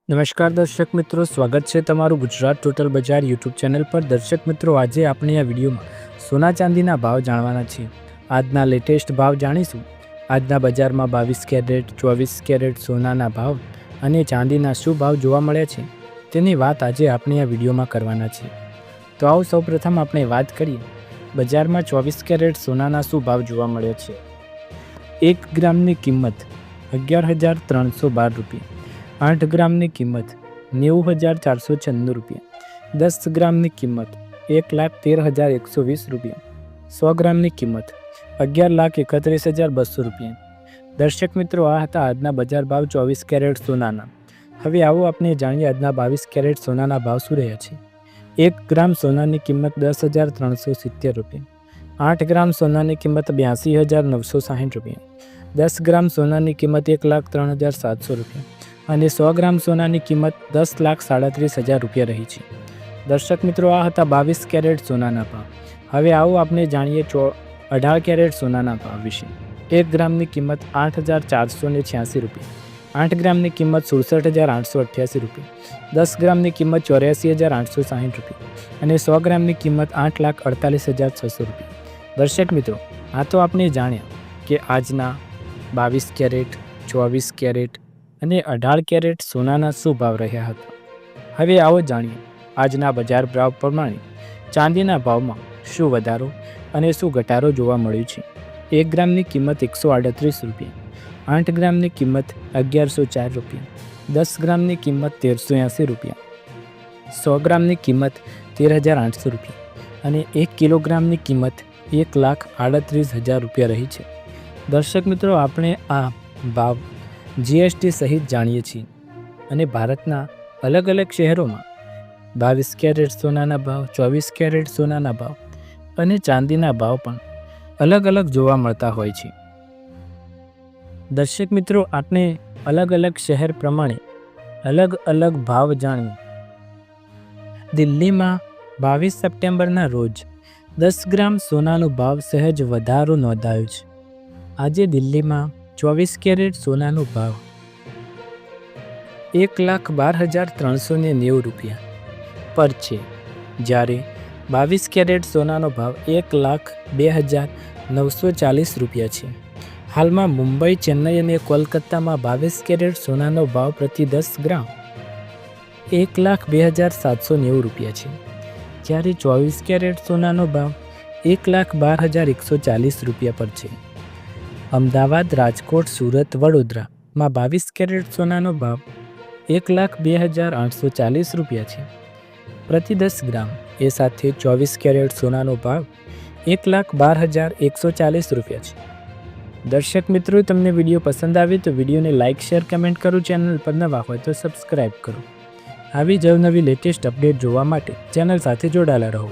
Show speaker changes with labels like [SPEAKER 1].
[SPEAKER 1] નમસ્કાર દર્શક મિત્રો, સ્વાગત છે તમારું ગુજરાત ટોટલ બજાર યુટ્યુબ ચેનલ પર। દર્શક મિત્રો, આજે આપણે આ વિડીયોમાં સોના ચાંદીના ભાવ જાણવાના છે। આજના લેટેસ્ટ ભાવ જાણીશું। આજના બજારમાં 22 કેરેટ 24 કેરેટ સોનાના ભાવ અને ચાંદીના શું ભાવ જોવા મળ્યા છે તેની વાત આજે આપણે આ વિડીયોમાં કરવાના છે। તો આવો સૌપ્રથમ આપણે વાત કરીએ બજારમાં 24 કેરેટ સોનાના શું ભાવ જોવા મળ્યા છે। 1 ગ્રામની કિંમત 11,312 રૂપિયા, 8 ગ્રામની કિંમત 90,496 રૂપિયા, 10 ગ્રામની કિંમત 1,13,120 રૂપિયા, 100 ગ્રામની કિંમત 11,31,200 રૂપિયા। દર્શક મિત્રો, આ હતા આજના બજાર ભાવ 24 કેરેટ સોનાના। હવે આવો આપણે જાણીએ આજના 22 કેરેટ સોનાના ભાવ શું રહ્યા છે। 1 ગ્રામ સોનાની કિંમત 10,370 રૂપિયા, 8 ગ્રામ સોનાની કિંમત 82,960 રૂપિયા, 10 ગ્રામ સોનાની કિંમત 1,03,700 રૂપિયા અને 100 ગ્રામ સોનાની કિંમત 10,37,000 રૂપિયા રહી છે। દર્શક મિત્રો, આ હતા 22 કેરેટ સોનાના ભાવ। હવે આવો આપણે જાણીએ 18 કેરેટ સોનાના ભાવ વિશે। 1 ગ્રામની કિંમત 8,486 રૂપિયા, 8 ગ્રામની કિંમત 67,888 રૂપિયા, 10 ગ્રામની કિંમત 84,860 રૂપિયા અને 100 ગ્રામની કિંમત 8,48,600 રૂપિયા। દર્શક મિત્રો, આ તો આપણે જાણ્યા કે આજના 22 કેરેટ 24 કેરેટ અને 18 કેરેટ સોનાના શું ભાવ રહ્યા હતા। હવે આવો જાણીએ આજના બજાર ભાવ પ્રમાણે ચાંદીના ભાવમાં શું વધારો અને શું ઘટાડો જોવા મળ્યું છે। 1 ગ્રામની કિંમત 138 રૂપિયા, 8 ગ્રામની કિંમત 1104 રૂપિયા, 10 ગ્રામની કિંમત 1380 રૂપિયા, 100 ગ્રામની કિંમત 13,800 રૂપિયા અને 1 કિલોગ્રામની કિંમત 1,38,000 રૂપિયા રહી છે। દર્શક મિત્રો, આપણે આ ભાવ જીએસટી સહિત જાણીએ છીએ અને ભારતના અલગ અલગ શહેરોમાં 22 કેરેટ સોનાના ભાવ, 24 કેરેટ સોનાના ભાવ અને ચાંદીના ભાવ પણ અલગ અલગ જોવા મળતા હોય છે। દર્શક મિત્રો, આપણે અલગ અલગ શહેર પ્રમાણે અલગ અલગ ભાવ જાણીએ। દિલ્હીમાં 22 સપ્ટેમ્બરના રોજ 10 ગ્રામ સોનાનો ભાવ સહેજ વધારો નોંધાયો છે। આજે દિલ્હીમાં 24 કેરેટ સોનાનો ભાવ 1,12,390 રૂપિયા પર છે, જ્યારે 22 કેરેટ સોનાનો ભાવ 1,02,940 રૂપિયા છે। હાલમાં મુંબઈ, ચેન્નઈ અને કોલકાતામાં 22 કેરેટ સોનાનો ભાવ પ્રતિ 10 ગ્રામ 1,02,790 રૂપિયા છે, જ્યારે 24 કેરેટ સોનાનો ભાવ 1,12,140 રૂપિયા પર છે। અમદાવાદ, રાજકોટ, સુરત, વડોદરામાં 22 કેરેટ સોનાનો ભાવ 1,02,840 રૂપિયા છે પ્રતિ 10 ગ્રામ। એ સાથે 24 કેરેટ સોનાનો ભાવ 1,12,140 રૂપિયા છે। દર્શક મિત્રો, તમને વિડીયો પસંદ આવે તો વિડીયોને લાઇક, શેર, કમેન્ટ કરો। ચેનલ પર નવા હોય તો સબસ્ક્રાઈબ કરો। આવી જ નવી લેટેસ્ટ અપડેટ જોવા માટે ચેનલ સાથે જોડાયેલા રહો।